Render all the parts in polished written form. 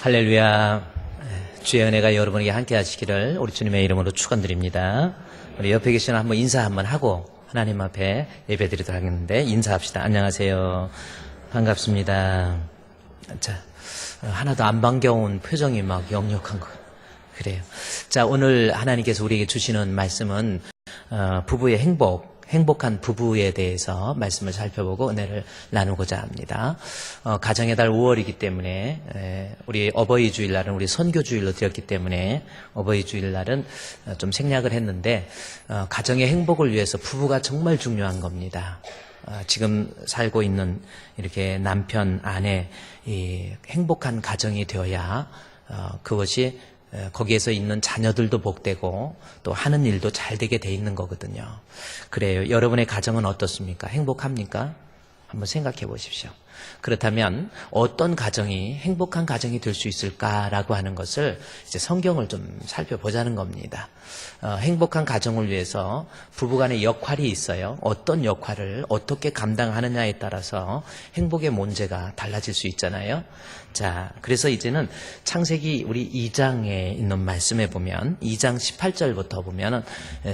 할렐루야. 주의 은혜가 여러분에게 함께 하시기를 우리 주님의 이름으로 축원드립니다. 우리 옆에 계시는 한번 인사 한번 하고 하나님 앞에 예배드리도록 하겠는데, 인사합시다. 안녕하세요. 반갑습니다. 자, 하나도 안 반겨운 표정이 막 역력한 거 그래요. 자, 오늘 하나님께서 우리에게 주시는 말씀은 부부의 행복한 부부에 대해서 말씀을 살펴보고 은혜를 나누고자 합니다. 가정의 달 5월이기 때문에 우리 어버이 주일날은 우리 선교 주일로 드렸기 때문에 어버이 주일날은 좀 생략을 했는데, 가정의 행복을 위해서 부부가 정말 중요한 겁니다. 지금 살고 있는 이렇게 남편, 아내, 이 행복한 가정이 되어야 그것이 거기에서 있는 자녀들도 복되고 또 하는 일도 잘 되게 돼 있는 거거든요. 그래요. 여러분의 가정은 어떻습니까? 행복합니까? 한번 생각해 보십시오. 그렇다면 어떤 가정이 행복한 가정이 될 수 있을까라고 하는 것을 이제 성경을 좀 살펴보자는 겁니다. 행복한 가정을 위해서 부부간의 역할이 있어요. 어떤 역할을 어떻게 감당하느냐에 따라서 행복의 문제가 달라질 수 있잖아요. 자, 그래서 이제는 창세기 우리 2장에 있는 말씀에 보면 2장 18절부터 보면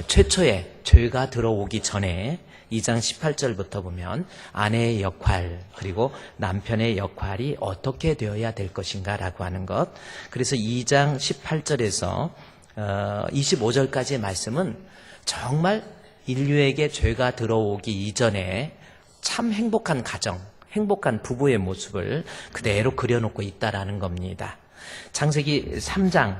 최초에 죄가 들어오기 전에 2장 18절부터 보면 아내의 역할 그리고 남편의 역할이 어떻게 되어야 될 것인가 라고 하는 것. 그래서 2장 18절에서 25절까지의 말씀은 정말 인류에게 죄가 들어오기 이전에 참 행복한 가정, 행복한 부부의 모습을 그대로 그려놓고 있다라는 겁니다. 창세기 3장,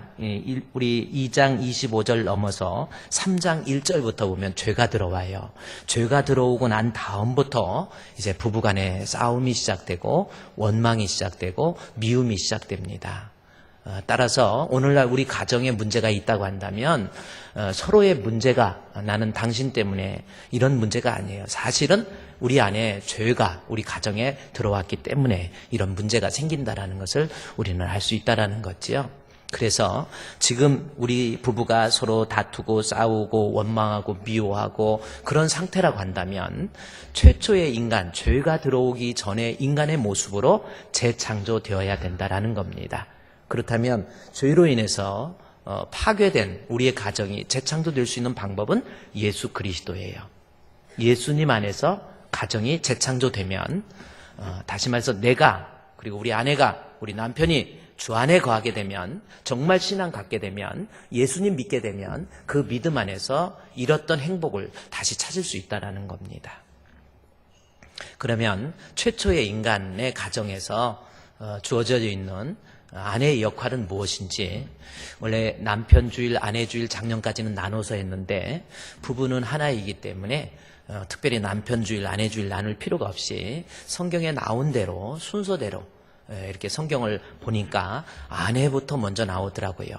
우리 2장 25절 넘어서 3장 1절부터 보면 죄가 들어와요. 죄가 들어오고 난 다음부터 이제 부부간의 싸움이 시작되고 원망이 시작되고 미움이 시작됩니다. 따라서 오늘날 우리 가정에 문제가 있다고 한다면 서로의 문제가 나는 당신 때문에 이런 문제가 아니에요. 사실은 우리 안에 죄가 우리 가정에 들어왔기 때문에 이런 문제가 생긴다라는 것을 우리는 알 수 있다라는 거지요. 그래서 지금 우리 부부가 서로 다투고 싸우고 원망하고 미워하고 그런 상태라고 한다면 최초의 인간, 죄가 들어오기 전에 인간의 모습으로 재창조되어야 된다라는 겁니다. 그렇다면 죄로 인해서 파괴된 우리의 가정이 재창조될 수 있는 방법은 예수 그리스도예요. 예수님 안에서 가정이 재창조되면, 다시 말해서 내가 그리고 우리 아내가 우리 남편이 주 안에 거하게 되면, 정말 신앙 갖게 되면, 예수님 믿게 되면 그 믿음 안에서 잃었던 행복을 다시 찾을 수 있다는 겁니다. 그러면 최초의 인간의 가정에서 주어져 있는 아내의 역할은 무엇인지, 원래 남편 주일, 아내 주일 작년까지는 나눠서 했는데 부부는 하나이기 때문에 특별히 남편 주일, 아내 주일 나눌 필요가 없이 성경에 나온 대로 순서대로 이렇게 성경을 보니까 아내부터 먼저 나오더라고요.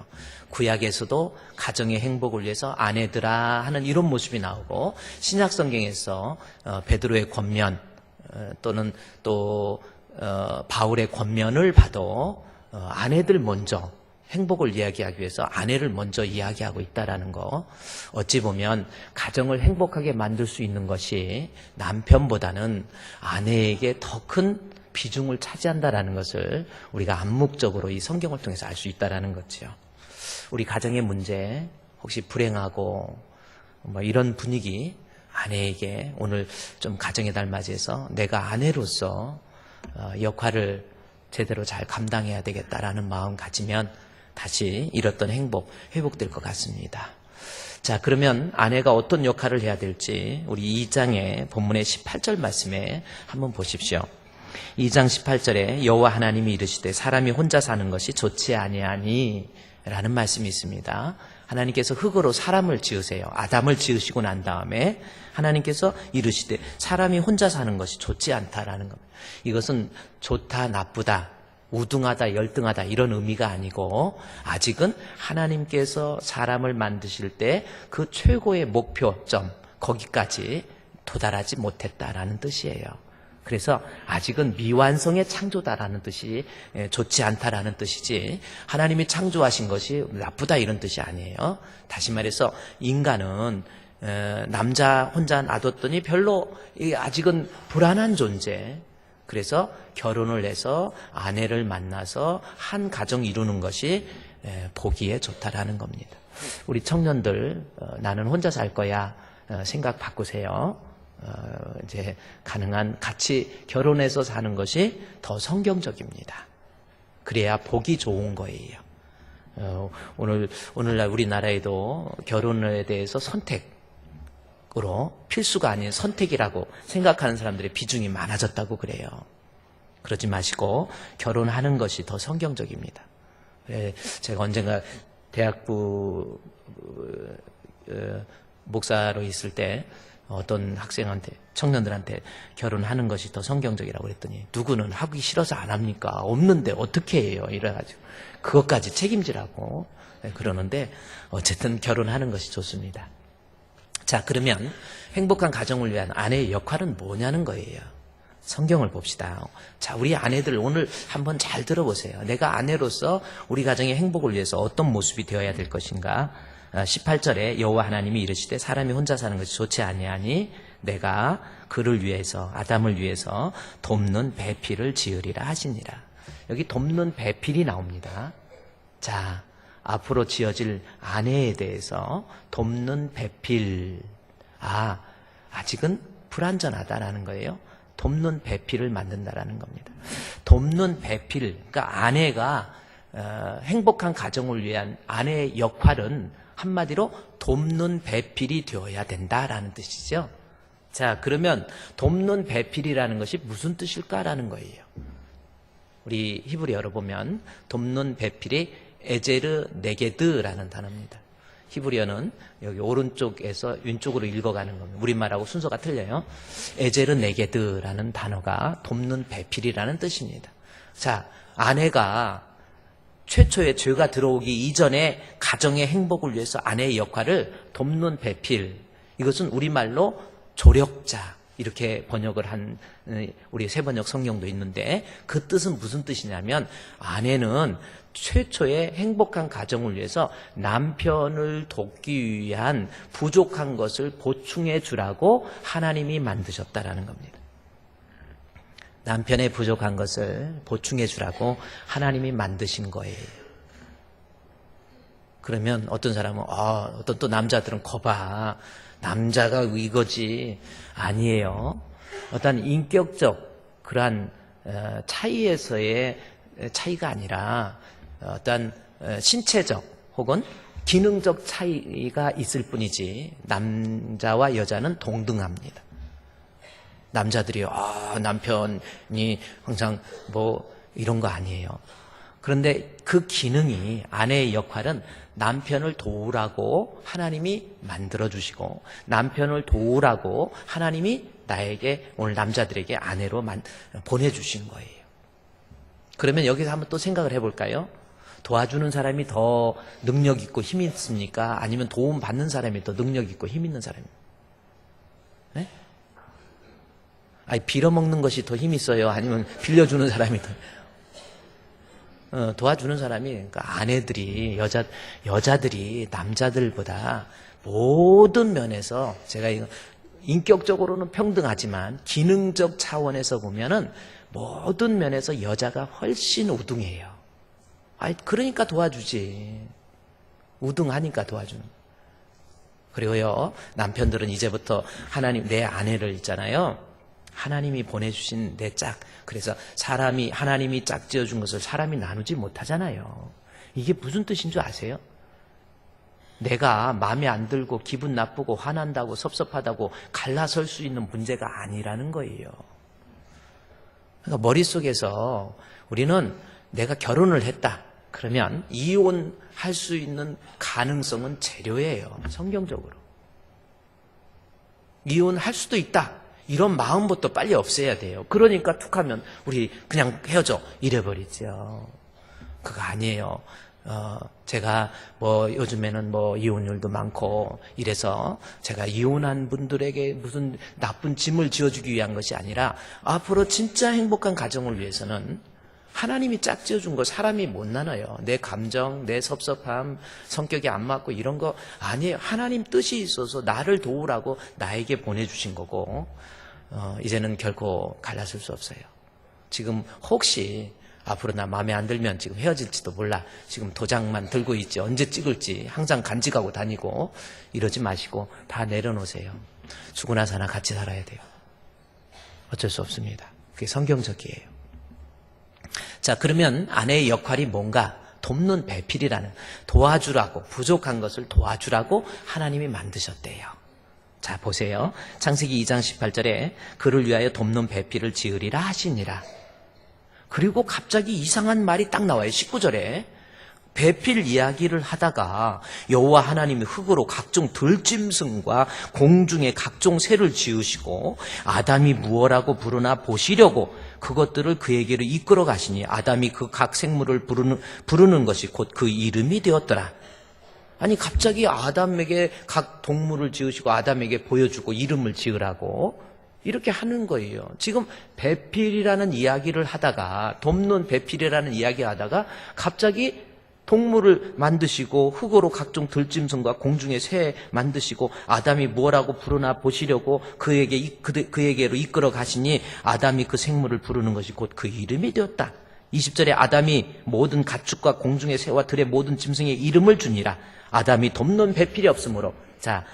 구약에서도 가정의 행복을 위해서 아내들아 하는 이런 모습이 나오고, 신약 성경에서 베드로의 권면 또는 또 바울의 권면을 봐도 아내들 먼저 행복을 이야기하기 위해서 아내를 먼저 이야기하고 있다라는 거. 어찌 보면 가정을 행복하게 만들 수 있는 것이 남편보다는 아내에게 더 큰 비중을 차지한다라는 것을 우리가 암묵적으로 이 성경을 통해서 알 수 있다라는 거죠. 우리 가정의 문제, 혹시 불행하고 뭐 이런 분위기, 아내에게 오늘 좀 가정의 달 맞이해서 내가 아내로서 역할을 제대로 잘 감당해야 되겠다라는 마음 가지면 다시 잃었던 행복 회복될 것 같습니다. 자, 그러면 아내가 어떤 역할을 해야 될지 우리 2장의 본문의 18절 말씀에 한번 보십시오. 2장 18절에 여호와 하나님이 이르시되 사람이 혼자 사는 것이 좋지 아니하니 라는 말씀이 있습니다. 하나님께서 흙으로 사람을 지으세요. 아담을 지으시고 난 다음에 하나님께서 이르시되 사람이 혼자 사는 것이 좋지 않다라는 겁니다. 이것은 좋다, 나쁘다, 우등하다, 열등하다 이런 의미가 아니고, 아직은 하나님께서 사람을 만드실 때 그 최고의 목표점 거기까지 도달하지 못했다라는 뜻이에요. 그래서 아직은 미완성의 창조다라는 뜻이 좋지 않다라는 뜻이지, 하나님이 창조하신 것이 나쁘다 이런 뜻이 아니에요. 다시 말해서 인간은 남자 혼자 놔뒀더니 별로 아직은 불안한 존재, 그래서 결혼을 해서 아내를 만나서 한 가정 이루는 것이 보기에 좋다라는 겁니다. 우리 청년들 나는 혼자 살 거야 생각 바꾸세요. 이제 가능한 같이 결혼해서 사는 것이 더 성경적입니다. 그래야 보기 좋은 거예요. 오늘날 우리나라에도 결혼에 대해서 선택으로 필수가 아닌 선택이라고 생각하는 사람들의 비중이 많아졌다고 그래요. 그러지 마시고 결혼하는 것이 더 성경적입니다. 제가 언젠가 대학부 목사로 있을 때 어떤 학생한테 청년들한테 결혼하는 것이 더 성경적이라고 그랬더니 누구는 하기 싫어서 안 합니까? 없는데 어떻게 해요? 이래가지고 그것까지 책임지라고 그러는데 어쨌든 결혼하는 것이 좋습니다. 자, 그러면 행복한 가정을 위한 아내의 역할은 뭐냐는 거예요. 성경을 봅시다. 자, 우리 아내들 오늘 한번 잘 들어보세요. 내가 아내로서 우리 가정의 행복을 위해서 어떤 모습이 되어야 될 것인가? 18절에 여호와 하나님이 이르시되 사람이 혼자 사는 것이 좋지 아니하니 내가 그를 위해서 아담을 위해서 돕는 배필을 지으리라 하시니라. 여기 돕는 배필이 나옵니다. 자, 앞으로 지어질 아내에 대해서 돕는 배필. 아직은 불완전하다라는 거예요. 돕는 배필을 만든다라는 겁니다. 돕는 배필, 그러니까 아내가 행복한 가정을 위한 아내의 역할은 한마디로 돕는 배필이 되어야 된다라는 뜻이죠. 자, 그러면 돕는 배필이라는 것이 무슨 뜻일까라는 거예요. 우리 히브리어로 보면 돕는 배필이 에제르 네게드라는 단어입니다. 히브리어는 여기 오른쪽에서 왼쪽으로 읽어가는 겁니다. 우리말하고 순서가 틀려요. 에제르 네게드라는 단어가 돕는 배필이라는 뜻입니다. 자, 아내가 최초의 죄가 들어오기 이전에 가정의 행복을 위해서 아내의 역할을 돕는 배필, 이것은 우리말로 조력자 이렇게 번역을 한 우리 새번역 성경도 있는데 그 뜻은 무슨 뜻이냐면 아내는 최초의 행복한 가정을 위해서 남편을 돕기 위한 부족한 것을 보충해 주라고 하나님이 만드셨다라는 겁니다. 남편의 부족한 것을 보충해 주라고 하나님이 만드신 거예요. 그러면 어떤 사람은 어떤 또 남자들은 거봐 남자가 이거지. 아니에요. 어떤 인격적 그러한 차이에서의 차이가 아니라 어떤 신체적 혹은 기능적 차이가 있을 뿐이지 남자와 여자는 동등합니다. 남자들이 남편이 항상 뭐 이런 거 아니에요. 그런데 그 기능이 아내의 역할은 남편을 도우라고 하나님이 만들어주시고 남편을 도우라고 하나님이 나에게 오늘 남자들에게 아내로 보내주신 거예요. 그러면 여기서 한번 또 생각을 해볼까요? 도와주는 사람이 더 능력 있고 힘 있습니까? 아니면 도움받는 사람이 더 능력 있고 힘 있는 사람입니까? 네? 빌어먹는 것이 더 힘 있어요? 아니면 빌려주는 사람이 더 도와주는 사람이, 그러니까 아내들이, 여자들이 남자들보다 모든 면에서 제가 이거 인격적으로는 평등하지만 기능적 차원에서 보면은 모든 면에서 여자가 훨씬 우등해요. 그러니까 도와주지. 우등하니까 도와주는. 그리고요, 남편들은 이제부터 하나님, 내 아내를 있잖아요. 하나님이 보내주신 내 짝. 그래서 하나님이 짝 지어준 것을 사람이 나누지 못하잖아요. 이게 무슨 뜻인 줄 아세요? 내가 마음에 안 들고 기분 나쁘고 화난다고 섭섭하다고 갈라설 수 있는 문제가 아니라는 거예요. 그러니까 머릿속에서 우리는 내가 결혼을 했다. 그러면 이혼할 수 있는 가능성은 제로예요. 성경적으로. 이혼할 수도 있다. 이런 마음부터 빨리 없애야 돼요. 그러니까 툭 하면 우리 그냥 헤어져 이래버리죠. 그거 아니에요. 제가 요즘에는 이혼율도 많고 이래서 제가 이혼한 분들에게 무슨 나쁜 짐을 지어주기 위한 것이 아니라 앞으로 진짜 행복한 가정을 위해서는 하나님이 짝 지어준 거 사람이 못 나눠요. 내 감정, 내 섭섭함, 성격이 안 맞고 이런 거 아니에요. 하나님 뜻이 있어서 나를 도우라고 나에게 보내주신 거고 이제는 결코 갈라설 수 없어요. 지금 혹시 앞으로 나 마음에 안 들면 지금 헤어질지도 몰라. 지금 도장만 들고 있지. 언제 찍을지 항상 간직하고 다니고 이러지 마시고 다 내려놓으세요. 죽고 나서나 같이 살아야 돼요. 어쩔 수 없습니다. 그게 성경적이에요. 자, 그러면 아내의 역할이 뭔가? 돕는 배필이라는, 도와주라고, 부족한 것을 도와주라고 하나님이 만드셨대요. 자, 보세요. 창세기 2장 18절에 그를 위하여 돕는 배필을 지으리라 하시니라. 그리고 갑자기 이상한 말이 딱 나와요. 19절에 배필 이야기를 하다가 여호와 하나님이 흙으로 각종 들짐승과 공중의 각종 새를 지으시고 아담이 무엇라고 부르나 보시려고 그것들을 그에게로 이끌어 가시니 아담이 그 각 생물을 부르는 것이 곧 그 이름이 되었더라. 아니 갑자기 아담에게 각 동물을 지으시고 아담에게 보여주고 이름을 지으라고 이렇게 하는 거예요. 지금 배필이라는 이야기를 하다가, 돕는 배필이라는 이야기 하다가 갑자기 동물을 만드시고 흙으로 각종 들짐승과 공중의 새 만드시고 아담이 뭐라고 부르나 보시려고 그에게로 이끌어 가시니 아담이 그 생물을 부르는 것이 곧 그 이름이 되었다. 20절에 아담이 모든 가축과 공중의 새와 들의 모든 짐승의 이름을 주니라. 아담이 돕는 배필이 없으므로. 자,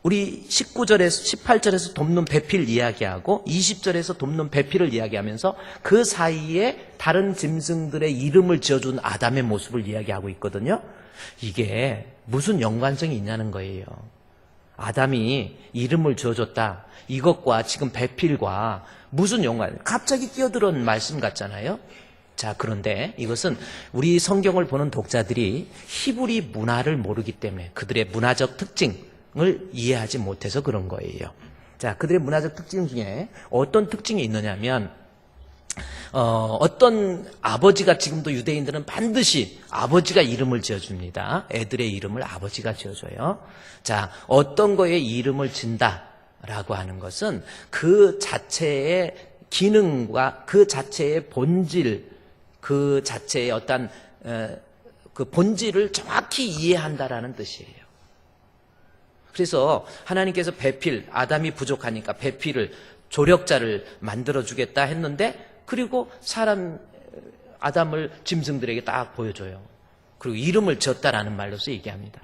우리 19절에서 18절에서 돕는 배필 이야기하고 20절에서 돕는 배필을 이야기하면서 그 사이에 다른 짐승들의 이름을 지어준 아담의 모습을 이야기하고 있거든요. 이게 무슨 연관성이 있냐는 거예요. 아담이 이름을 지어줬다. 이것과 지금 배필과 무슨 연관? 갑자기 끼어들은 말씀 같잖아요. 자, 그런데 이것은 우리 성경을 보는 독자들이 히브리 문화를 모르기 때문에 그들의 문화적 특징을 이해하지 못해서 그런 거예요. 자, 그들의 문화적 특징 중에 어떤 특징이 있느냐면 어떤 아버지가 지금도 유대인들은 반드시 아버지가 이름을 지어줍니다. 애들의 이름을 아버지가 지어줘요. 자, 어떤 거에 이름을 진다라고 하는 것은 그 자체의 기능과 그 자체의 본질, 그 자체의 어떤 그 본질을 정확히 이해한다라는 뜻이에요. 그래서 하나님께서 배필, 아담이 부족하니까 배필을, 조력자를 만들어주겠다 했는데 그리고 아담을 짐승들에게 딱 보여줘요. 그리고 이름을 지었다라는 말로서 얘기합니다.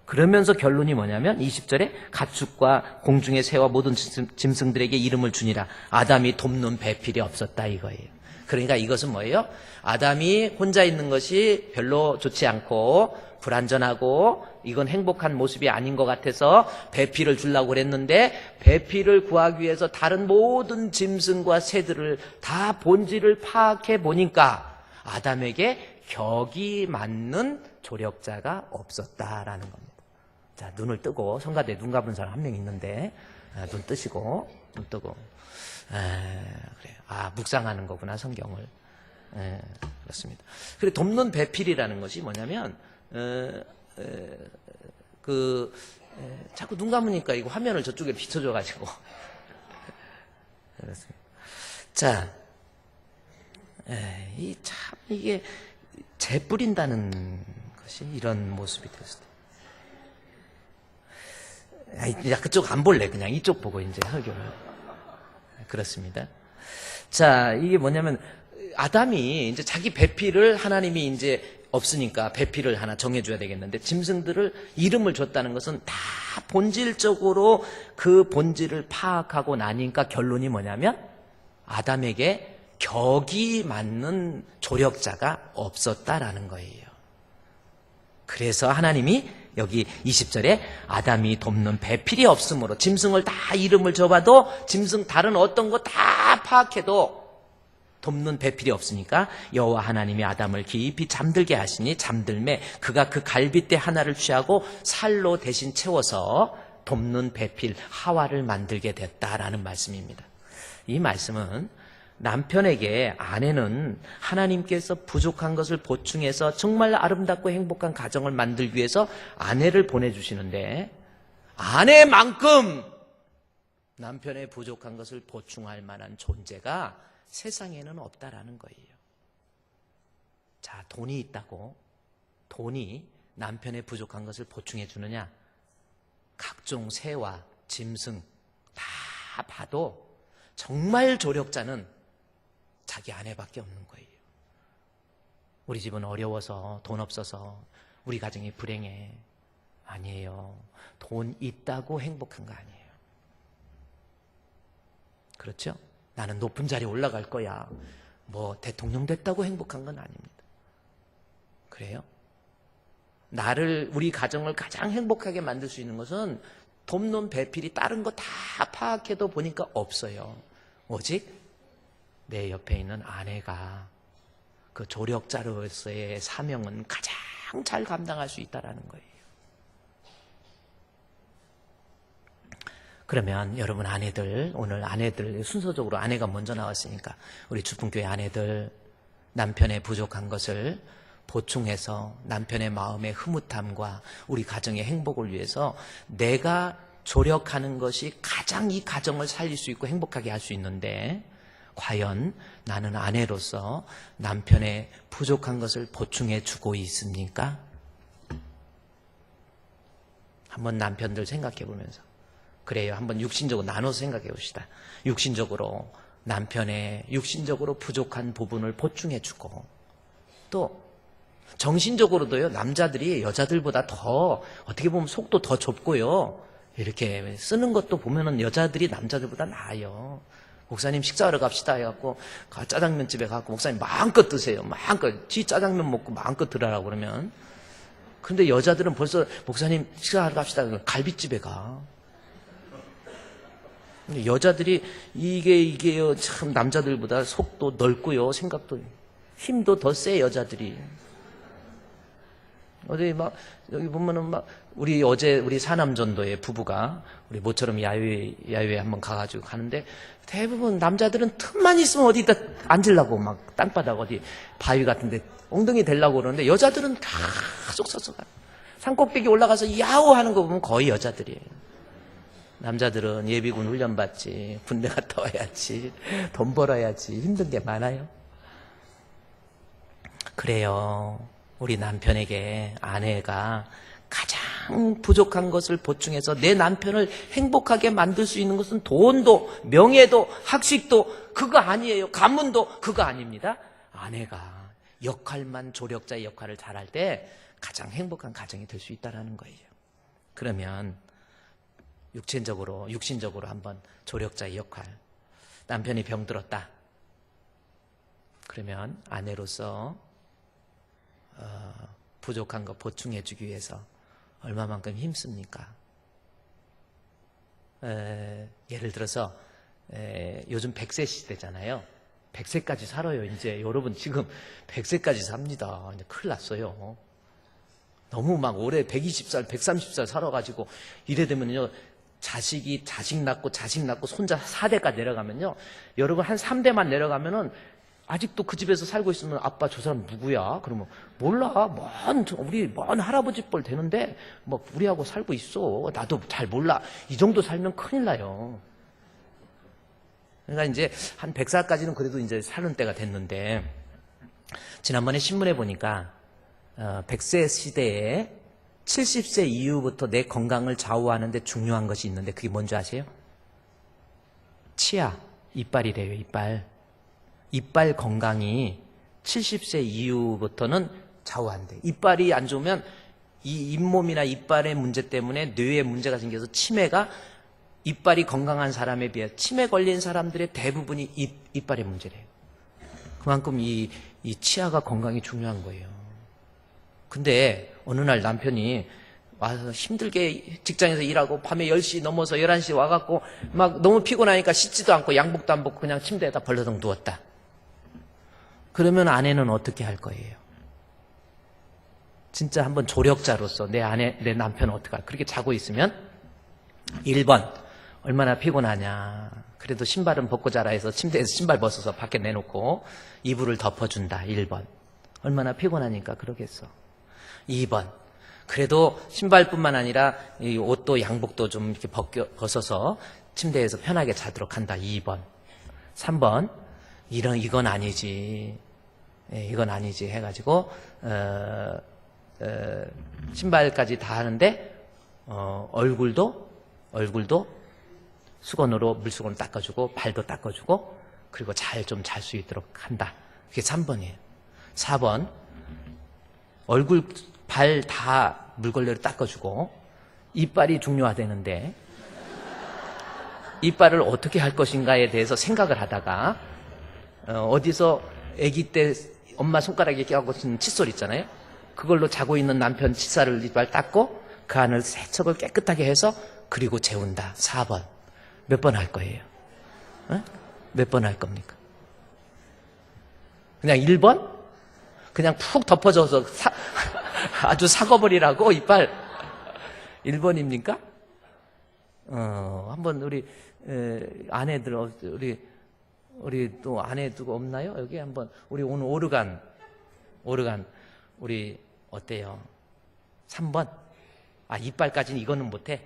그러면서 결론이 뭐냐면 20절에 가축과 공중의 새와 모든 짐승들에게 이름을 주니라. 아담이 돕는 배필이 없었다 이거예요. 그러니까 이것은 뭐예요? 아담이 혼자 있는 것이 별로 좋지 않고 불안전하고 이건 행복한 모습이 아닌 것 같아서 배필을 주려고 그랬는데 배필을 구하기 위해서 다른 모든 짐승과 새들을 다 본질을 파악해 보니까 아담에게 격이 맞는 조력자가 없었다라는 겁니다. 자, 눈을 뜨고 성가대에 눈 감은 사람 한 명 있는데 눈 뜨시고 눈 뜨고 그래요. 묵상하는 거구나 성경을. 그렇습니다. 그리고 돕는 배필이라는 것이 뭐냐면 자꾸 눈 감으니까 이거 화면을 저쪽에 비춰줘가지고 그렇습니다. 자, 이게 재 뿌린다는 것이 이런 모습이 됐을 때. 야, 그쪽 안 볼래. 그냥 이쪽 보고 이제 설교를. 그렇습니다. 자, 이게 뭐냐면 아담이 이제 자기 배필을 하나님이 이제 없으니까 배필을 하나 정해줘야 되겠는데 짐승들을 이름을 줬다는 것은 다 본질적으로 그 본질을 파악하고 나니까 결론이 뭐냐면 아담에게 격이 맞는 조력자가 없었다라는 거예요. 그래서 하나님이 여기 20절에 아담이 돕는 배필이 없으므로 짐승을 다 이름을 줘봐도 짐승 다른 어떤 거 다 파악해도 돕는 배필이 없으니까 여호와 하나님이 아담을 깊이 잠들게 하시니 잠들매 그가 그 갈빗대 하나를 취하고 살로 대신 채워서 돕는 배필 하와를 만들게 됐다라는 말씀입니다. 이 말씀은 남편에게 아내는 하나님께서 부족한 것을 보충해서 정말 아름답고 행복한 가정을 만들기 위해서 아내를 보내주시는데 아내만큼 남편의 부족한 것을 보충할 만한 존재가 세상에는 없다라는 거예요. 자, 돈이 있다고 돈이 남편의 부족한 것을 보충해 주느냐? 각종 새와 짐승 다 봐도 정말 조력자는 자기 아내밖에 없는 거예요. 우리 집은 어려워서 돈 없어서 우리 가정이 불행해. 아니에요. 돈 있다고 행복한 거 아니에요. 그렇죠? 나는 높은 자리에 올라갈 거야. 뭐 대통령 됐다고 행복한 건 아닙니다. 그래요? 우리 가정을 가장 행복하게 만들 수 있는 것은 돕는 배필이 다른 거 다 파악해도 보니까 없어요. 오직 내 옆에 있는 아내가 그 조력자로서의 사명은 가장 잘 감당할 수 있다는 거예요. 그러면 여러분 아내들, 오늘 아내들 순서적으로 아내가 먼저 나왔으니까 우리 주풍교회 아내들 남편의 부족한 것을 보충해서 남편의 마음의 흐뭇함과 우리 가정의 행복을 위해서 내가 조력하는 것이 가장 이 가정을 살릴 수 있고 행복하게 할 수 있는데 과연 나는 아내로서 남편의 부족한 것을 보충해 주고 있습니까? 한번 남편들 생각해 보면서 그래요. 한번 육신적으로 나눠서 생각해 봅시다. 육신적으로 남편의 육신적으로 부족한 부분을 보충해 주고 또 정신적으로도요. 남자들이 여자들보다 더 어떻게 보면 속도 더 좁고요. 이렇게 쓰는 것도 보면은 여자들이 남자들보다 나아요. 목사님 식사하러 갑시다 해갖고 짜장면집에 가고 목사님 마음껏 드세요. 마음껏 지 짜장면 먹고 마음껏 들으라고 그러면 근데 여자들은 벌써 목사님 식사하러 갑시다 갈비집에 가. 여자들이 이게요 참 남자들보다 속도 넓고요 생각도 힘도 더 세 여자들이. 어디 막 여기 보면은 막 우리 어제 우리 사남전도의 부부가 우리 모처럼 야유회 한번 가가지고 가는데 대부분 남자들은 틈만 있으면 어디다 앉으려고 막 땅바닥 어디 바위 같은데 엉덩이 대려고 그러는데 여자들은 계속 서서 가. 산꼭대기 올라가서 야호하는 거 보면 거의 여자들이에요. 남자들은 예비군 훈련 받지, 군대 갔다 와야지, 돈 벌어야지 힘든 게 많아요. 그래요. 우리 남편에게 아내가 가장 부족한 것을 보충해서 내 남편을 행복하게 만들 수 있는 것은 돈도 명예도 학식도 그거 아니에요. 가문도 그거 아닙니다. 아내가 역할만 조력자의 역할을 잘할 때 가장 행복한 가정이 될 수 있다는 거예요. 그러면 육신적으로 한번 조력자의 역할. 남편이 병들었다. 그러면 아내로서 부족한 거 보충해 주기 위해서 얼마만큼 힘씁니까? 예를 들어서 요즘 100세 시대잖아요. 100세까지 살아요. 이제 여러분 지금 100세까지 삽니다. 이제 큰일 났어요. 너무 막 올해 120살, 130살 살아가지고 이래 되면요. 자식 낳고 손자 4대가 내려가면요. 여러분 한 3대만 내려가면은 아직도 그 집에서 살고 있으면 아빠 저 사람 누구야? 그러면 몰라. 우리 먼 할아버지 뻘 되는데 뭐 우리하고 살고 있어. 나도 잘 몰라. 이 정도 살면 큰일 나요. 그러니까 이제 한 100살까지는 그래도 이제 사는 때가 됐는데 지난번에 신문에 보니까 100세 시대에 70세 이후부터 내 건강을 좌우하는 데 중요한 것이 있는데 그게 뭔지 아세요? 치아, 이빨이래요. 이빨 건강이 70세 이후부터는 좌우한대. 이빨이 안 좋으면 이 잇몸이나 이빨의 문제 때문에 뇌에 문제가 생겨서 치매가 이빨이 건강한 사람에 비해 치매 걸린 사람들의 대부분이 이빨의 문제래요. 그만큼 이 치아가 건강이 중요한 거예요. 근데 어느 날 남편이 와서 힘들게 직장에서 일하고 밤에 10시 넘어서 11시 와갖고 막 너무 피곤하니까 씻지도 않고 양복도 안 벗고 그냥 침대에다 벌러덩 누웠다. 그러면 아내는 어떻게 할 거예요? 진짜 한번 조력자로서 내 남편은 어떻게 할까? 그렇게 자고 있으면 1번 얼마나 피곤하냐. 그래도 신발은 벗고 자라 해서 침대에서 신발 벗어서 밖에 내놓고 이불을 덮어준다. 1번 얼마나 피곤하니까 그러겠어. 2번 그래도 신발뿐만 아니라 이 옷도 양복도 좀 이렇게 벗어서 침대에서 편하게 자도록 한다. 2번 3번 이건 아니지. 이건 아니지 해가지고 신발까지 다 하는데 얼굴도 수건으로 물수건을 닦아주고 발도 닦아주고 그리고 좀 잘 수 있도록 한다. 그게 3번이에요. 4번, 얼굴, 발 다 물걸레로 닦아주고, 이빨이 중요하다는데, 이빨을 어떻게 할 것인가에 대해서 생각을 하다가, 어디서 아기 때 엄마 손가락에 껴갖고 쓴 칫솔 있잖아요. 그걸로 자고 있는 남편 치사를 이빨 닦고, 그 안을 세척을 깨끗하게 해서, 그리고 재운다. 4번. 몇 번 할 거예요? 몇 번 할 겁니까? 그냥 1번? 그냥 푹 덮어져서 아주 사거버리라고 이빨 1번입니까? 한번 우리 아내들 우리 또 아내들 없나요? 여기 한번 우리 오늘 오르간 우리 어때요? 3번? 아, 이빨까지는 이거는 못해?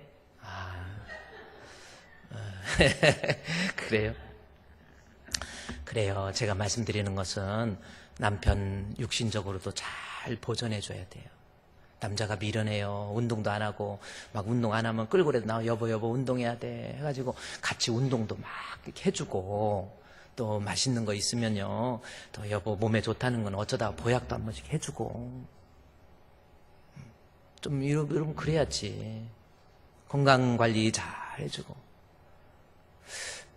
그래요. 제가 말씀드리는 것은 남편 육신적으로도 잘 보존해줘야 돼요. 남자가 미련해요. 운동도 안 하고 막 운동 안 하면 끌고라도 나 여보 운동해야 돼 해가지고 같이 운동도 막 이렇게 해주고 또 맛있는 거 있으면요. 또 여보 몸에 좋다는 건 어쩌다가 보약도 한 번씩 해주고 좀 이러면 그래야지. 건강관리 잘 해주고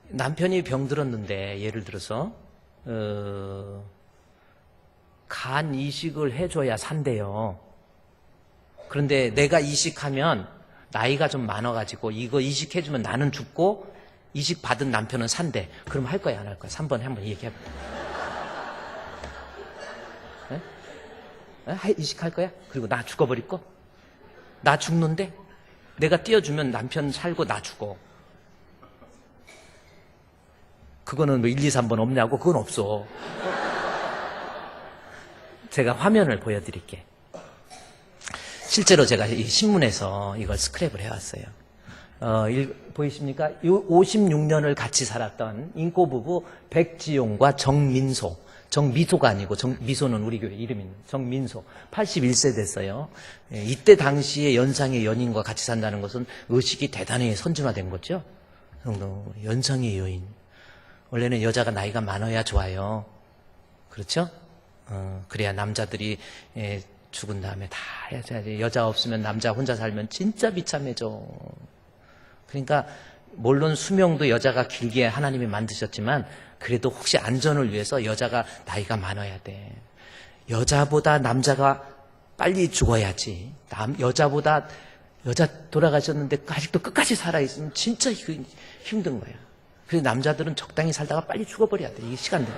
남편이 병들었는데 예를 들어서 간 이식을 해줘야 산대요. 그런데 내가 이식하면 나이가 좀 많아가지고 이거 이식해주면 나는 죽고 이식 받은 남편은 산대. 그럼 할 거야 안 할 거야? 3번에 한번 얘기해봐. 이식할 거야? 그리고 나 죽어버릴 거? 나 죽는데? 내가 띄워주면 남편 살고 나 죽어. 그거는 뭐 1, 2, 3번 없냐고? 그건 없어. 제가 화면을 보여드릴게. 실제로 제가 이 신문에서 이걸 스크랩을 해왔어요. 보이십니까? 56년을 같이 살았던 인꼬 부부 백지용과 정민소. 정미소가 아니고 미소는 우리 교회 이름입니다. 정민소. 81세 됐어요. 이때 당시에 연상의 연인과 같이 산다는 것은 의식이 대단히 선진화된 거죠. 연상의 여인. 원래는 여자가 나이가 많아야 좋아요. 그렇죠? 그래야 남자들이 죽은 다음에 다 해야지. 여자 없으면 남자 혼자 살면 진짜 비참해져. 그러니까 물론 수명도 여자가 길게 하나님이 만드셨지만 그래도 혹시 안전을 위해서 여자가 나이가 많아야 돼. 여자보다 남자가 빨리 죽어야지. 여자 돌아가셨는데 아직도 끝까지 살아있으면 진짜 힘든 거야. 그래서 남자들은 적당히 살다가 빨리 죽어버려야 돼. 이게 시간대로.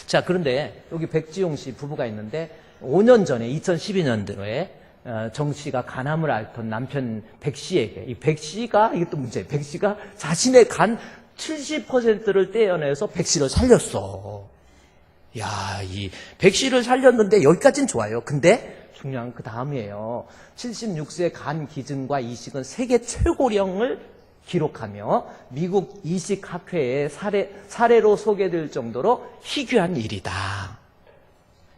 자, 그런데 여기 백지용 씨 부부가 있는데 5년 전에 2012년도에 정 씨가 간암을 앓던 남편 백 씨에게 백 씨가 이게 또 문제예요. 백 씨가 자신의 간 70%를 떼어내서 백 씨를 살렸어. 야, 이 백 씨를 살렸는데 여기까지는 좋아요. 근데 중요한 그 다음이에요. 76세 간 기증과 이식은 세계 최고령을 기록하며 미국 이식학회의 사례로 소개될 정도로 희귀한 일이다.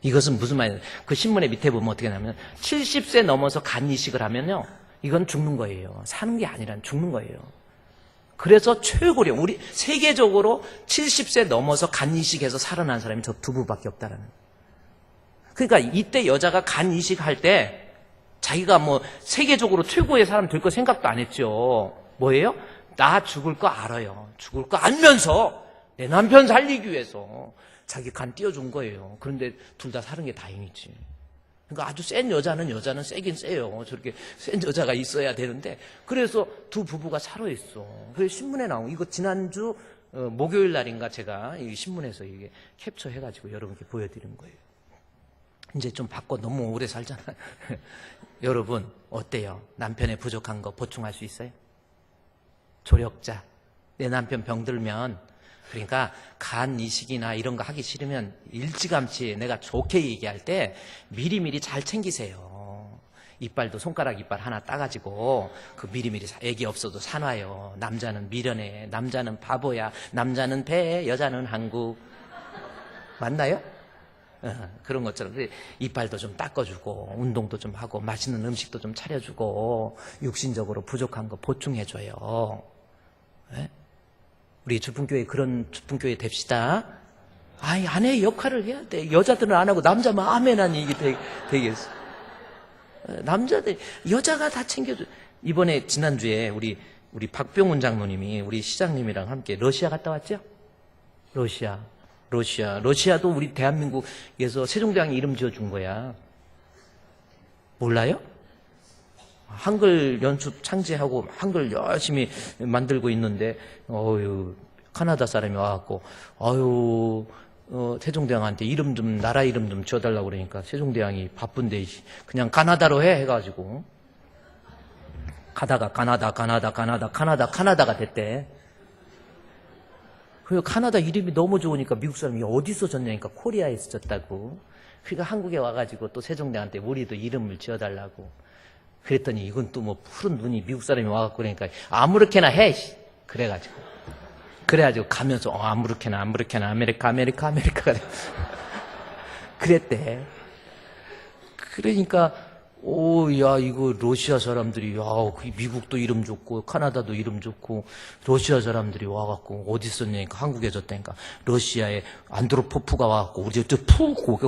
이것은 무슨 말이냐? 그 신문의 밑에 보면 어떻게 하냐면 70세 넘어서 간 이식을 하면요, 이건 죽는 거예요. 사는 게 아니라 죽는 거예요. 그래서 최고령, 우리 세계적으로 70세 넘어서 간 이식해서 살아난 사람이 저 두 분밖에 없다라는. 그러니까 이때 여자가 간 이식할 때 자기가 뭐 세계적으로 최고의 사람 될 거 생각도 안 했죠. 뭐예요? 나 죽을 거 알아요. 죽을 거 알면서 내 남편 살리기 위해서 자기 간 띄워준 거예요. 그런데 둘 다 사는 게 다행이지. 그러니까 아주 센 여자는 세긴 세요. 저렇게 센 여자가 있어야 되는데, 그래서 두 부부가 살아있어. 그래서 신문에 나온, 이거 지난주 목요일 날인가 제가 이 신문에서 이게 캡처해가지고 여러분께 보여드린 거예요. 이제 좀 바꿔 너무 오래 살잖아요. 여러분 어때요? 남편의 부족한 거 보충할 수 있어요? 조력자. 내 남편 병들면, 그러니까 간 이식이나 이런 거 하기 싫으면 일찌감치 내가 좋게 얘기할 때 미리미리 잘 챙기세요. 이빨도 손가락 이빨 하나 따가지고 그 미리미리 애기 없어도 사놔요. 남자는 미련해. 남자는 바보야. 남자는 배, 여자는 한국. 맞나요? 그런 것처럼 이빨도 좀 닦아주고 운동도 좀 하고 맛있는 음식도 좀 차려주고 육신적으로 부족한 거 보충해줘요. 네? 우리 주풍교회 그런 주풍교회 됩시다. 아이, 아내의 역할을 해야 돼. 여자들은 안 하고 남자만 아멘 하니 이게 되겠어. 남자들, 여자가 다 챙겨줘. 이번에 지난주에 우리 박병훈 장로님이 우리 시장님이랑 함께 러시아 갔다 왔죠? 러시아도 우리 대한민국에서 세종대왕이 이름 지어준 거야. 몰라요? 한글 연습 창제하고 한글 열심히 만들고 있는데, 카나다 사람이 와갖고, 세종대왕한테 나라 이름 좀 지어달라고 그러니까 세종대왕이 바쁜데, 그냥 가나다로 해가지고, 가다가 카나다가 됐대. 그 카나다 이름이 너무 좋으니까 미국 사람이 어디서 졌냐니까 코리아에서 졌다고. 그러니까 한국에 와가지고 또 세종대왕한테 우리도 이름을 지어달라고. 그랬더니 이건 또 뭐 푸른 눈이 미국 사람이 와갖고 그러니까 아무렇게나 해. 그래가지고 가면서 아무렇게나 아메리카가 그랬대. 그러니까 야, 이거 러시아 사람들이, 미국도 이름 좋고, 카나다도 이름 좋고, 러시아 사람들이 와갖고, 어디 있었냐니까, 한국에 졌다니까, 러시아에 안드로포프가 와갖고, 우리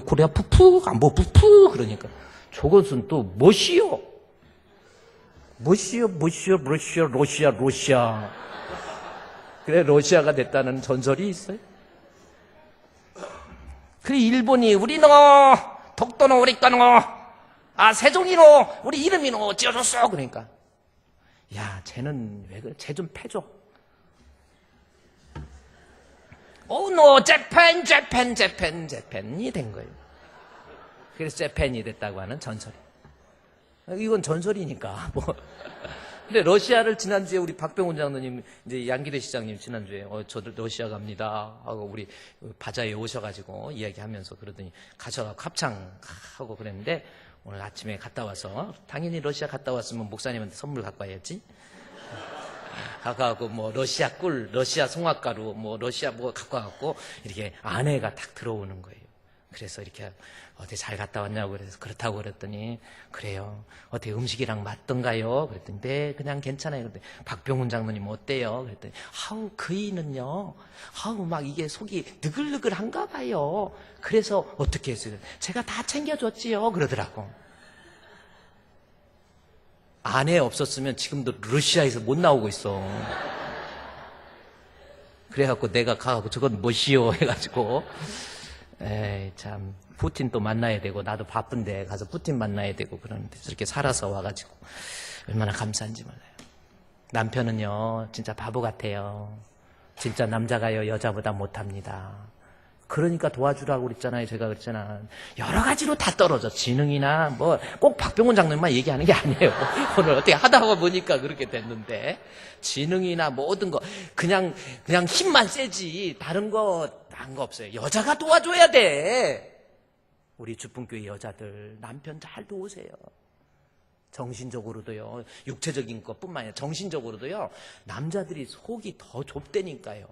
코리아 안보 그러니까, 저것은 또, 러시아. 그래, 러시아가 됐다는 전설이 있어요. 그래, 일본이, 독도노, 우리 거노, 세종이노, 우리 이름이노, 지어줬어. 그러니까. 야, 쟤는 왜 그래? 쟤 좀 패줘. 노, 재팬이 된 거예요. 그래서 재팬이 됐다고 하는 전설이. 이건 전설이니까, 뭐. 근데 러시아를 지난주에 우리 박병훈 장로님, 이제 양기대 시장님 지난주에, 저도 러시아 갑니다. 하고 우리 바자에 오셔가지고 이야기하면서 그러더니 가셔가지고 합창하고 그랬는데, 오늘 아침에 갔다 와서 당연히 러시아 갔다 왔으면 목사님한테 선물 갖고 와야지. 가가고 뭐 러시아 꿀, 러시아 송화가루, 뭐 러시아 뭐 갖고 와갖고 이렇게 아내가 딱 들어오는 거예요. 그래서 이렇게 어디 잘 갔다 왔냐고 그래서 그렇다고 그랬더니 그래요. 어떻게 음식이랑 맞던가요? 그랬더니 네, 그냥 괜찮아요. 그랬더니 박병훈 장로님 어때요? 그랬더니 그이는요. 막 이게 속이 느글느글한가 봐요. 그래서 어떻게 했어요? 제가 다 챙겨줬지요. 그러더라고. 아내 없었으면 지금도 러시아에서 못 나오고 있어. 그래갖고 내가 가갖고 저건 뭐시오 해가지고 에이 참 푸틴 또 만나야 되고 나도 바쁜데 가서 푸틴 만나야 되고 그러는데 저렇게 살아서 와가지고 얼마나 감사한지 몰라요. 남편은요 진짜 바보 같아요. 진짜 남자가요 여자보다 못합니다. 그러니까 도와주라고 그랬잖아요. 제가 그랬잖아. 여러 가지로 다 떨어져. 지능이나 뭐 꼭 박병훈 장로님만 얘기하는 게 아니에요. 오늘 어떻게 하다가 보니까 그렇게 됐는데 지능이나 모든 거 그냥 힘만 세지 다른 거 한 거 없어요. 여자가 도와줘야 돼. 우리 주풍교회 여자들 남편 잘 도우세요. 정신적으로도요. 육체적인 것뿐만 아니라 정신적으로도요. 남자들이 속이 더 좁다니까요.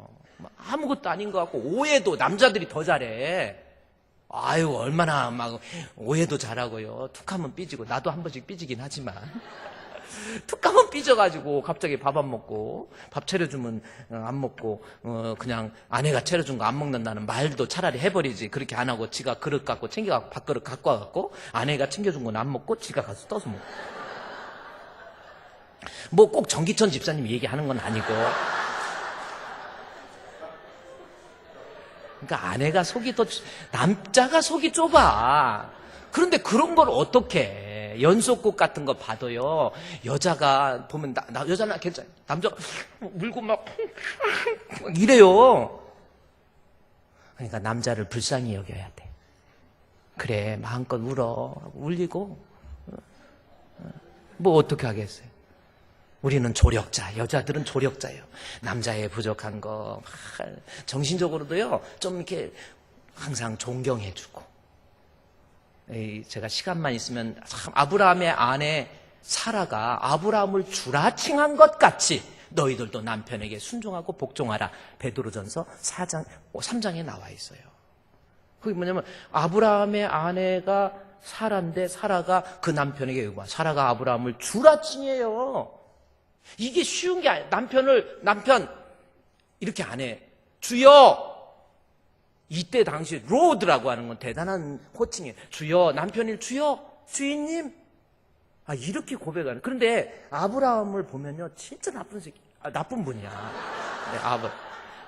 아무것도 아닌 것 같고 오해도 남자들이 더 잘해. 얼마나 막 오해도 잘하고요. 툭하면 삐지고 나도 한 번씩 삐지긴 하지만 툭하면 삐져가지고 갑자기 밥 안 먹고 밥 차려주면 안 먹고 그냥 아내가 차려준 거 안 먹는다는 말도 차라리 해버리지. 그렇게 안 하고 지가 그릇 갖고 챙겨갖고 밥그릇 갖고 와갖고 아내가 챙겨준 건 안 먹고 지가 가서 떠서 먹고. 뭐 꼭 정기천 집사님이 얘기하는 건 아니고. 그러니까 아내가 남자가 속이 좁아. 그런데 그런 걸 어떻게 해. 연속곡 같은 거 봐도요. 여자가 보면 여자는 괜찮아. 남자가 물고 막 이래요. 그러니까 남자를 불쌍히 여겨야 돼. 그래 마음껏 울어. 울리고 뭐 어떻게 하겠어요. 우리는 조력자, 여자들은 조력자예요. 남자의 부족한 거 정신적으로도요. 좀 이렇게 항상 존경해주고. 제가 시간만 있으면 참 아브라함의 아내 사라가 아브라함을 주라칭한 것 같이 너희들도 남편에게 순종하고 복종하라. 베드로전서 3장에 나와 있어요. 그게 뭐냐면 아브라함의 아내가 사라인데 사라가 그 남편에게 사라가 아브라함을 주라칭해요. 이게 쉬운 게 아니에요. 남편 이렇게 안 해. 주여! 이때 당시 로드라고 하는 건 대단한 호칭이에요. 주여, 남편이 주여, 주인님. 이렇게 고백하는. 그런데 아브라함을 보면요, 진짜 나쁜 분이야. 네,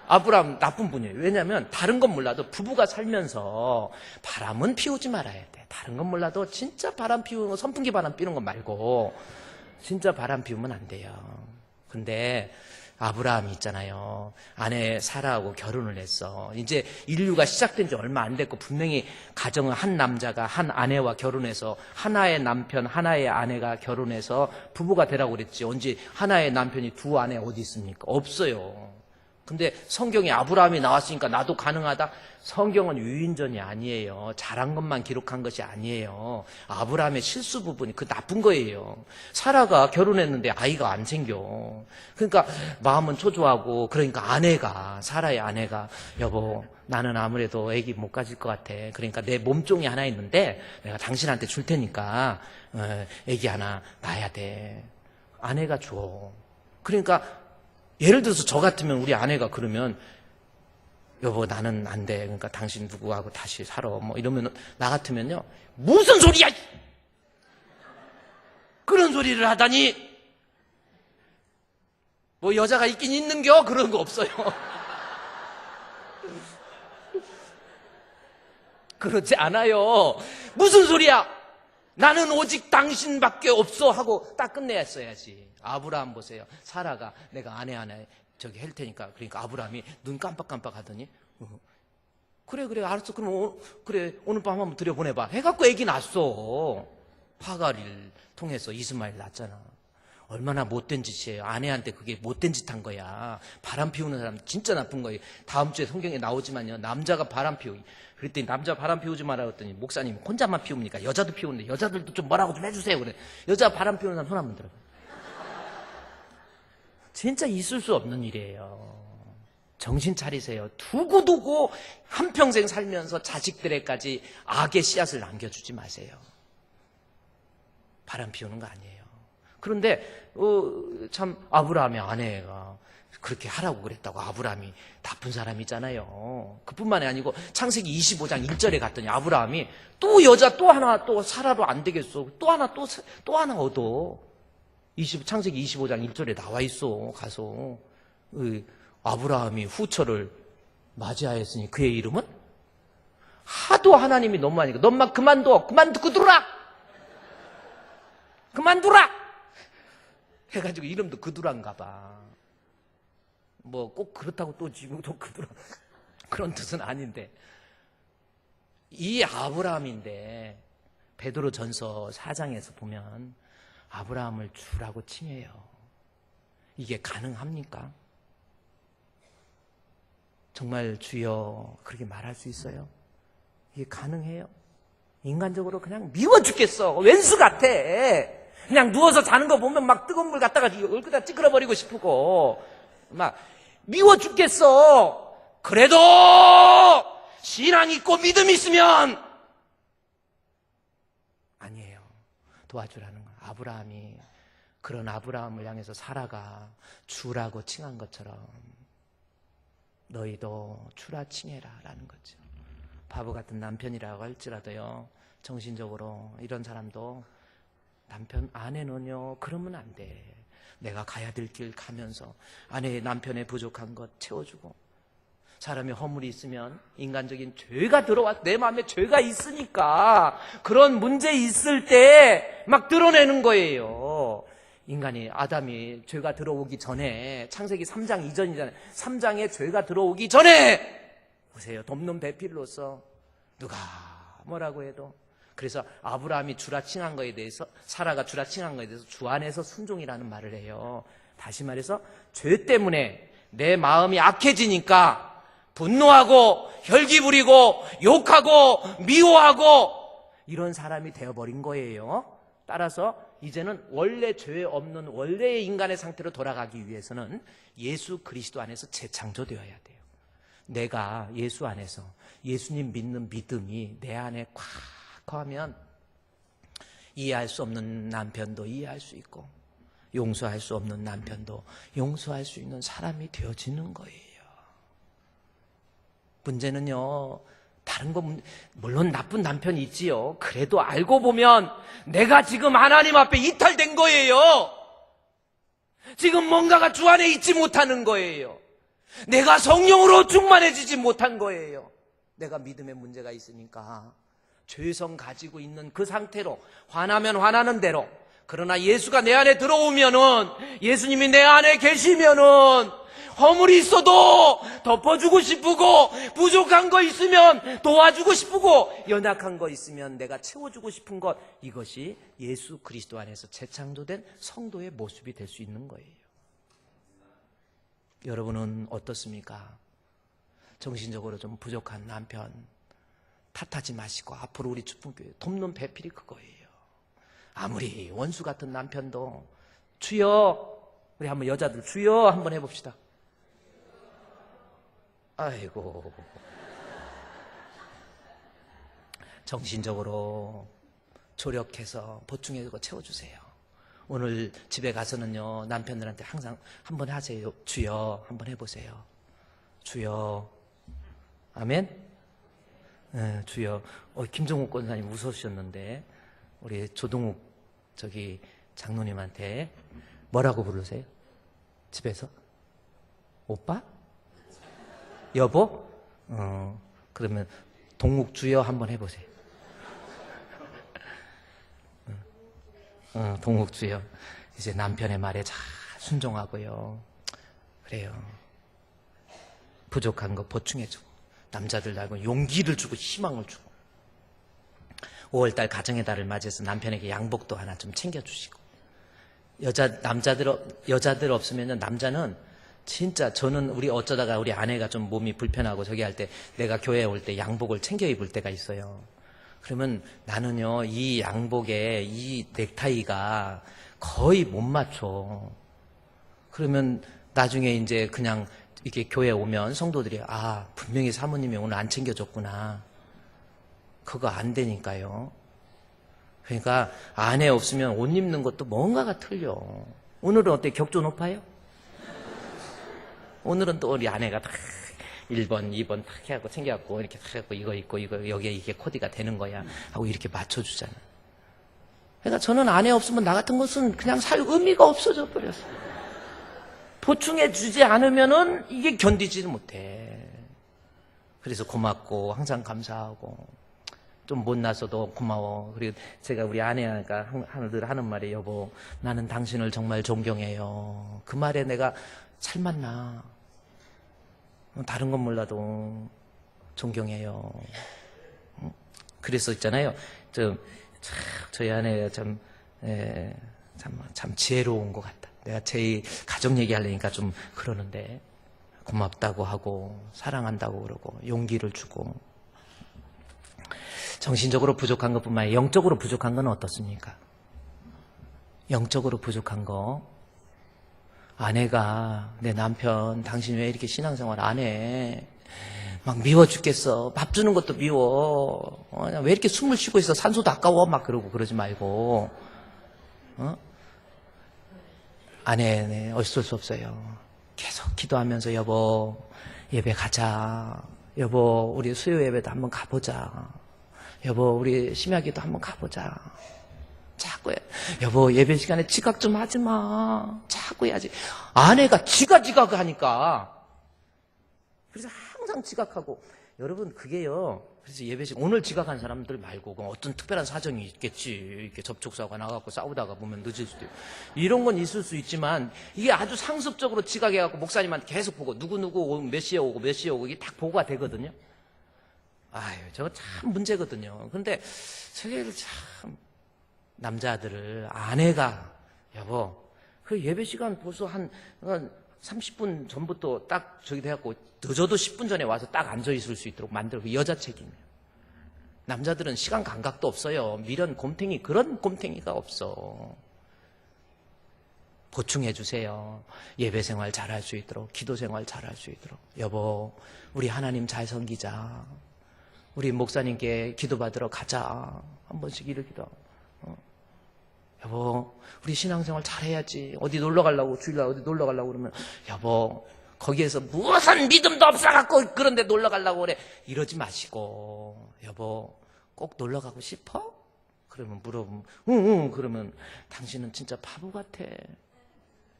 아브라함 나쁜 분이에요. 왜냐하면 다른 건 몰라도 부부가 살면서 바람은 피우지 말아야 돼. 다른 건 몰라도 진짜 바람 피우는 거, 선풍기 바람 피우는 거 말고 진짜 바람 피우면 안 돼요. 근데 아브라함이 있잖아요. 아내 사라하고 결혼을 했어. 이제 인류가 시작된 지 얼마 안 됐고 분명히 가정은 한 남자가 한 아내와 결혼해서 하나의 남편, 하나의 아내가 결혼해서 부부가 되라고 그랬지. 언제 하나의 남편이 두 아내 어디 있습니까? 없어요. 근데 성경에 아브라함이 나왔으니까 나도 가능하다? 성경은 유인전이 아니에요. 잘한 것만 기록한 것이 아니에요. 아브라함의 실수 부분이 그 나쁜 거예요. 사라가 결혼했는데 아이가 안 생겨. 그러니까 마음은 초조하고, 그러니까 사라의 아내가 여보, 나는 아무래도 아기 못 가질 것 같아. 그러니까 내 몸종이 하나 있는데 내가 당신한테 줄 테니까 아기 하나 낳아야 돼. 아내가 줘. 그러니까 예를 들어서 저 같으면 우리 아내가 그러면 여보 나는 안 돼. 그러니까 당신 누구하고 다시 살아. 뭐 이러면 나 같으면요. 무슨 소리야! 그런 소리를 하다니! 뭐 여자가 있긴 있는겨? 그런 거 없어요. 그렇지 않아요. 무슨 소리야! 나는 오직 당신밖에 없어 하고 딱 끝내야지. 아브라함 보세요. 사라가 내가 아내 하나 저기 할 테니까. 그러니까 아브라함이 눈 깜빡깜빡 하더니 그래 알았어. 그럼 그래 오늘 밤 한번 들여보내봐 해갖고 애기 낳았어. 하갈을 통해서 이스마엘 낳았잖아. 얼마나 못된 짓이에요. 아내한테 그게 못된 짓 한 거야. 바람 피우는 사람 진짜 나쁜 거예요. 다음 주에 성경에 나오지만요. 남자가 바람 피우기. 그랬더니 남자 바람 피우지 마라 그랬더니 목사님 혼자만 피웁니까? 여자도 피우는데 여자들도 좀 뭐라고 좀 해주세요. 그래. 여자 바람 피우는 사람 손 한번 들어봐. 진짜 있을 수 없는 일이에요. 정신 차리세요. 두고두고 한평생 살면서 자식들에까지 악의 씨앗을 남겨주지 마세요. 바람 피우는 거 아니에요. 그런데 참 아브라함의 아내가 그렇게 하라고 그랬다고. 아브라함이 나쁜 사람이잖아요. 그뿐만이 아니고 창세기 25장 1절에 갔더니 아브라함이 또 여자 또 하나 또 사라로 안 되겠어. 또 하나 얻어. 창세기 25장 1절에 나와 있어. 가서 아브라함이 후처를 맞이하였으니 그의 이름은 하도 하나님이 너무 하니까 너만 그만두라 해가지고 이름도 그두란가 봐. 뭐 꼭 그렇다고 또 지금도 그두라 그런 뜻은 아닌데, 이 아브라함인데 베드로 전서 4장에서 보면 아브라함을 주라고 칭해요. 이게 가능합니까? 정말 주여 그렇게 말할 수 있어요? 이게 가능해요? 인간적으로 그냥 미워 죽겠어. 웬수 같아. 그냥 누워서 자는 거 보면 막 뜨거운 물 갖다가 얼굴에다 찌그러버리고 싶고 막 미워 죽겠어. 그래도 신앙 있고 믿음 있으면 아니에요. 도와주라는 거예요. 아브라함이 그런 아브라함을 향해서 사라가 주라고 칭한 것처럼 너희도 주라 칭해라 라는 거죠. 바보 같은 남편이라고 할지라도요, 정신적으로 이런 사람도 아내는요 그러면 안 돼. 내가 가야 될 길 가면서 남편의 부족한 것 채워주고, 사람이 허물이 있으면 인간적인 죄가 들어와 내 마음에 죄가 있으니까 그런 문제 있을 때 막 드러내는 거예요. 아담이 죄가 들어오기 전에, 창세기 3장 이전이잖아요. 3장에 죄가 들어오기 전에 보세요. 돕는 배필로서 누가 뭐라고 해도, 그래서 아브라함이 주라 칭한 거에 대해서, 사라가 주라 칭한 거에 대해서 주 안에서 순종이라는 말을 해요. 다시 말해서 죄 때문에 내 마음이 악해지니까 분노하고 혈기 부리고 욕하고 미워하고 이런 사람이 되어버린 거예요. 따라서 이제는 원래 죄 없는 원래의 인간의 상태로 돌아가기 위해서는 예수 그리스도 안에서 재창조되어야 돼요. 내가 예수 안에서 예수님 믿는 믿음이 내 안에 꽉 하면 이해할 수 없는 남편도 이해할 수 있고, 용서할 수 없는 남편도 용서할 수 있는 사람이 되어지는 거예요. 문제는요, 다른 거, 물론 나쁜 남편이 있지요. 그래도 알고 보면 내가 지금 하나님 앞에 이탈된 거예요. 지금 뭔가가 주 안에 있지 못하는 거예요. 내가 성령으로 충만해지지 못한 거예요. 내가 믿음에 문제가 있으니까 죄성 가지고 있는 그 상태로 화나면 화나는 대로, 그러나 예수가 내 안에 들어오면은, 예수님이 내 안에 계시면은 허물이 있어도 덮어주고 싶고, 부족한 거 있으면 도와주고 싶고, 연약한 거 있으면 내가 채워주고 싶은 것, 이것이 예수 그리스도 안에서 재창조된 성도의 모습이 될 수 있는 거예요. 여러분은 어떻습니까? 정신적으로 좀 부족한 남편 탓하지 마시고, 앞으로 우리 축복교회 돕는 배필이 그거예요. 아무리 원수 같은 남편도 주여, 우리 한번 여자들 주여 한번 해봅시다. 아이고, 정신적으로 조력해서 보충해주고 채워주세요. 오늘 집에 가서는요, 남편들한테 항상 한번 하세요. 주여 한번 해보세요. 주여. 아멘. 네, 주여. 김종욱 권사님 웃으셨는데, 우리 조동욱 저기 장로님한테 뭐라고 부르세요? 집에서? 오빠? 여보? 그러면 동욱 주여 한번 해보세요. 동욱 주여. 이제 남편의 말에 잘 순종하고요. 그래요. 부족한 거 보충해주고, 남자들 말고 용기를 주고 희망을 주고, 5월달 가정의 달을 맞이해서 남편에게 양복도 하나 좀 챙겨주시고, 여자들 없으면 남자는 진짜, 저는 어쩌다가 우리 아내가 좀 몸이 불편하고 저기 할 때 내가 교회에 올 때 양복을 챙겨 입을 때가 있어요. 그러면 나는요, 이 양복에 이 넥타이가 거의 못 맞춰. 그러면 나중에 이제 그냥 이렇게 교회에 오면 성도들이, 분명히 사모님이 오늘 안 챙겨줬구나. 그거 안 되니까요. 그러니까 아내 없으면 옷 입는 것도 뭔가가 틀려. 오늘은 어때? 격조 높아요? 오늘은 또 우리 아내가 다 1번, 2번 탁 해갖고 챙겨갖고 이렇게 탁 해갖고 이거 있고 이거 여기에 이게 코디가 되는 거야 하고 이렇게 맞춰주잖아. 그러니까 저는 아내 없으면 나 같은 것은 그냥 살 의미가 없어져 버렸어. 보충해주지 않으면은 이게 견디지를 못해. 그래서 고맙고 항상 감사하고, 좀 못나서도 고마워. 그리고 제가 우리 아내가 늘 하는 말이, 여보, 나는 당신을 정말 존경해요. 그 말에 내가 잘 맞나. 다른 건 몰라도 존경해요. 그래서 있잖아요. 저희 아내가 참 지혜로운 것 같다. 내가 제 가족 얘기하려니까 좀 그러는데, 고맙다고 하고 사랑한다고 그러고 용기를 주고. 정신적으로 부족한 것뿐만 아니라 영적으로 부족한 건 어떻습니까? 영적으로 부족한 거, 아내가, 내 남편 당신 왜 이렇게 신앙생활 안 해? 막 미워 죽겠어. 밥 주는 것도 미워. 왜 이렇게 숨을 쉬고 있어? 산소도 아까워. 막 그러지 말고. 아내 어쩔 수 없어요. 계속 기도하면서, 여보 예배 가자. 여보 우리 수요 예배도 한번 가보자. 여보 우리 심야기도 한번 가보자. 자꾸 해. 여보 예배 시간에 지각 좀 하지 마. 자꾸 해야지. 아내가 지각하니까. 그래서 항상 지각하고. 여러분 그게요. 그래서 예배 시간 오늘 지각한 사람들 말고 어떤 특별한 사정이 있겠지. 이렇게 접촉사고가 나갖고 싸우다가 보면 늦을 수도 있고. 이런 건 있을 수 있지만, 이게 아주 상습적으로 지각해갖고 목사님한테 계속 보고 누구 몇 시에 오고 이게 딱 보고가 되거든요. 저거 참 문제거든요. 근데 저게 참, 남자들을 아내가, 여보 그 예배 시간 벌써 한 30분 전부터 딱 저기 돼갖고 늦어도 10분 전에 와서 딱 앉아 있을 수 있도록 만들고. 그 여자 책임이에요. 남자들은 시간 감각도 없어요. 미련 곰탱이, 그런 곰탱이가 없어. 보충해 주세요. 예배 생활 잘할 수 있도록, 기도 생활 잘할 수 있도록. 여보 우리 하나님 잘 섬기자. 우리 목사님께 기도받으러 가자. 한 번씩 이렇게 기도. 여보 우리 신앙생활 잘해야지. 어디 놀러 가려고, 주일날 어디 놀러 가려고 그러면, 여보 거기에서 무슨 믿음도 없어갖고 그런데 놀러 가려고 그래. 이러지 마시고, 여보, 꼭 놀러 가고 싶어? 그러면 물어보면, 응. 그러면 당신은 진짜 바보 같아.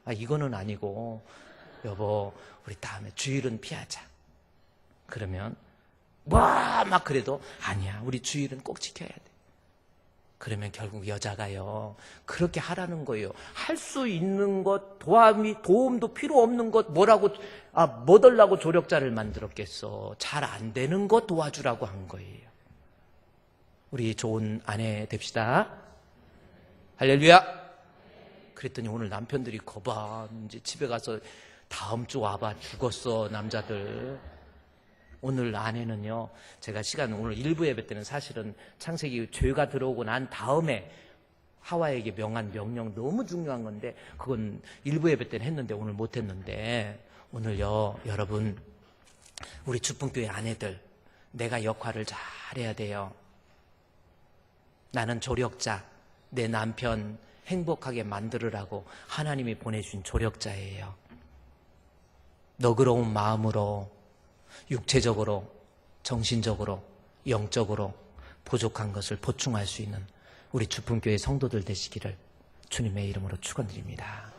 아, 이거는 아니고, 여보, 우리 다음에 주일은 피하자. 그러면, 막 그래도, 아니야, 우리 주일은 꼭 지켜야 돼. 그러면 결국 여자가요, 그렇게 하라는 거예요. 할 수 있는 것, 도움도 필요 없는 것, 뭐 달라고 조력자를 만들었겠어. 잘 안 되는 것 도와주라고 한 거예요. 우리 좋은 아내 됩시다. 할렐루야! 그랬더니 오늘 남편들이 거봐. 이제 집에 가서 다음 주 와봐. 죽었어, 남자들. 오늘 아내는요, 제가 오늘 일부 예배 때는 사실은 창세기 죄가 들어오고 난 다음에 하와에게 명한 명령 너무 중요한 건데, 그건 일부 예배 때는 했는데 오늘 못 했는데, 오늘요, 여러분, 우리 주품교회 아내들, 내가 역할을 잘 해야 돼요. 나는 조력자, 내 남편 행복하게 만들으라고 하나님이 보내주신 조력자예요. 너그러운 마음으로, 육체적으로, 정신적으로, 영적으로 부족한 것을 보충할 수 있는 우리 주품교회 성도들 되시기를 주님의 이름으로 축원드립니다.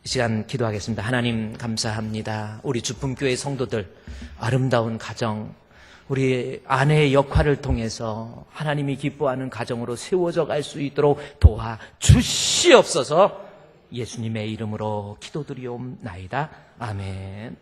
이 시간 기도하겠습니다. 하나님 감사합니다. 우리 주품교회 성도들 아름다운 가정, 우리 아내의 역할을 통해서 하나님이 기뻐하는 가정으로 세워져 갈 수 있도록 도와주시옵소서. 예수님의 이름으로 기도드리옵나이다. 아멘.